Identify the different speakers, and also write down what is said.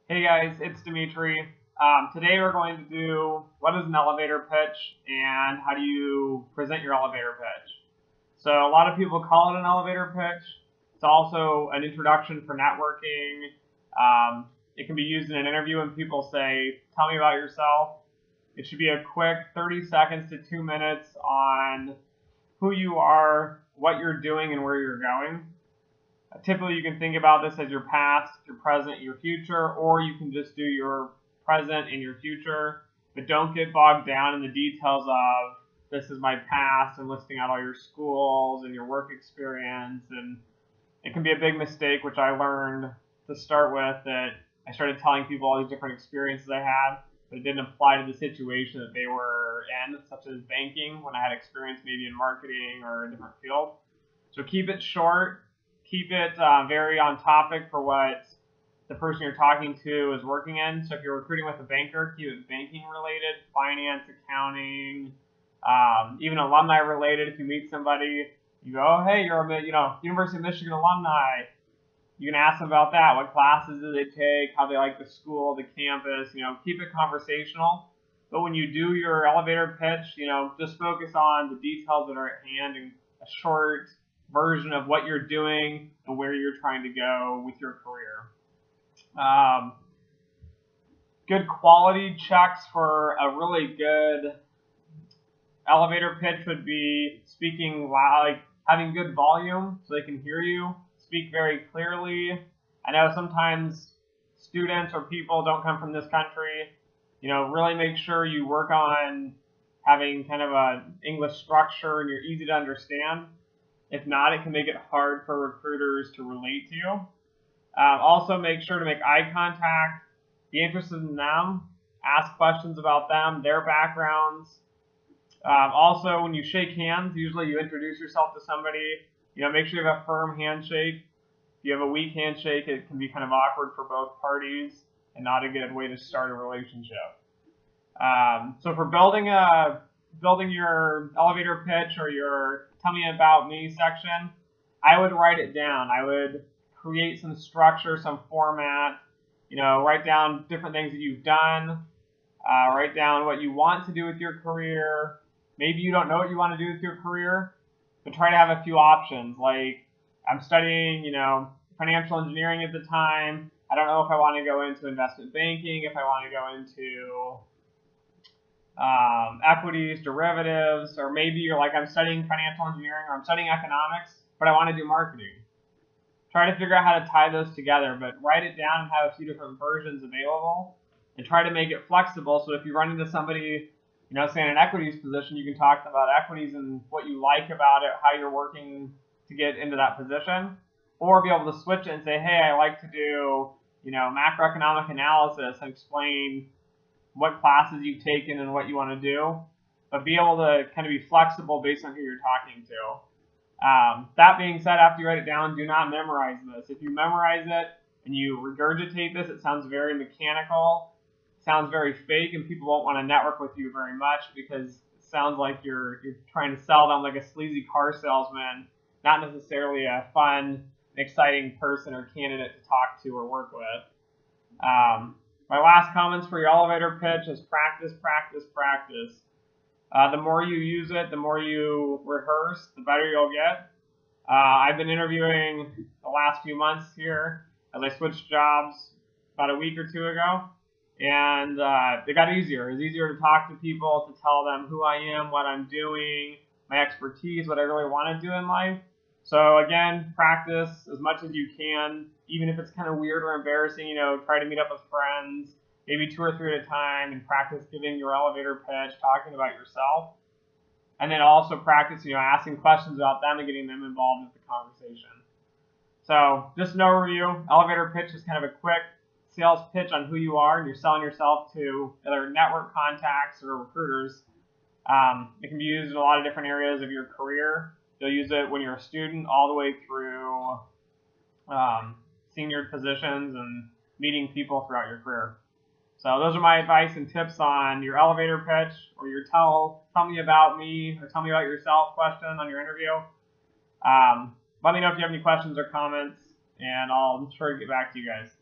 Speaker 1: Hey guys, it's Dimitri. Today we're going to do what is an elevator pitch and how do you present your elevator pitch. So a lot of people call it an elevator pitch. It's also an introduction for networking. It can be used in an interview when people say, "Tell me about yourself." It should be a quick 30 seconds to 2 minutes on who you are, what you're doing, and where you're going. Typically, you can think about this as your past, your present, your future, or you can just do your present and your future, but don't get bogged down in the details of this is my past and listing out all your schools and your work experience. And it can be a big mistake, which I learned to start with, that I started telling people all these different experiences I had, but it didn't apply to the situation that they were in, such as banking, when I had experience maybe in marketing or a different field. So keep it short. Keep it very on topic for what the person you're talking to is working in. So if you're recruiting with a banker, keep it banking related, finance, accounting, even alumni related. If you meet somebody, you go, "Oh, hey, you're a University of Michigan alumni." You can ask them about that. What classes do they take? How they like the school, the campus. Keep it conversational. But when you do your elevator pitch, just focus on the details that are at hand and a short version of what you're doing and where you're trying to go with your career. Good quality checks for a really good elevator pitch would be speaking loud, having good volume so they can hear you, speak very clearly. I know sometimes students or people don't come from this country. Really make sure you work on having kind of an English structure and you're easy to understand. If not, it can make it hard for recruiters to relate to you. Also, make sure to make eye contact, be interested in them, ask questions about them, their backgrounds. Also, when you shake hands, usually you introduce yourself to somebody. Make sure you have a firm handshake. If you have a weak handshake, it can be kind of awkward for both parties and not a good way to start a relationship. So for building your elevator pitch or your tell me about me section, I would write it down. I would create some structure, some format, write down different things that you've done, write down what you want to do with your career. Maybe you don't know what you want to do with your career, but try to have a few options. Like, I'm studying, financial engineering at the time. I don't know if I want to go into investment banking, if I want to go into equities, derivatives, or maybe you're like, I'm studying financial engineering or I'm studying economics, but I want to do marketing. Try to figure out how to tie those together, but write it down and have a few different versions available and try to make it flexible. So if you run into somebody, say in an equities position, you can talk about equities and what you like about it, how you're working to get into that position, or be able to switch it and say, hey, I like to do, macroeconomic analysis and explain what classes you've taken and what you want to do, but be able to kind of be flexible based on who you're talking to. That being said, after you write it down, do not memorize this. If you memorize it and you regurgitate this, it sounds very mechanical, sounds very fake, and people won't want to network with you very much because it sounds like you're trying to sell them like a sleazy car salesman, not necessarily a fun, exciting person or candidate to talk to or work with. My last comments for your elevator pitch is practice, practice, practice. The more you use it, the more you rehearse, the better you'll get. I've been interviewing the last few months here as I switched jobs about a week or two ago, and it got easier. It was easier to talk to people, to tell them who I am, what I'm doing, my expertise, what I really want to do in life. So again, practice as much as you can, even if it's kind of weird or embarrassing, try to meet up with friends, maybe 2 or 3 at a time, and practice giving your elevator pitch, talking about yourself. And then also practice, asking questions about them and getting them involved with the conversation. So just an overview, elevator pitch is kind of a quick sales pitch on who you are, and you're selling yourself to either network contacts or recruiters. It can be used in a lot of different areas of your career. You'll use it when you're a student all the way through senior positions and meeting people throughout your career. So those are my advice and tips on your elevator pitch or your tell me about me or tell me about yourself question on your interview. Let me know if you have any questions or comments, and I'll try to get back to you guys.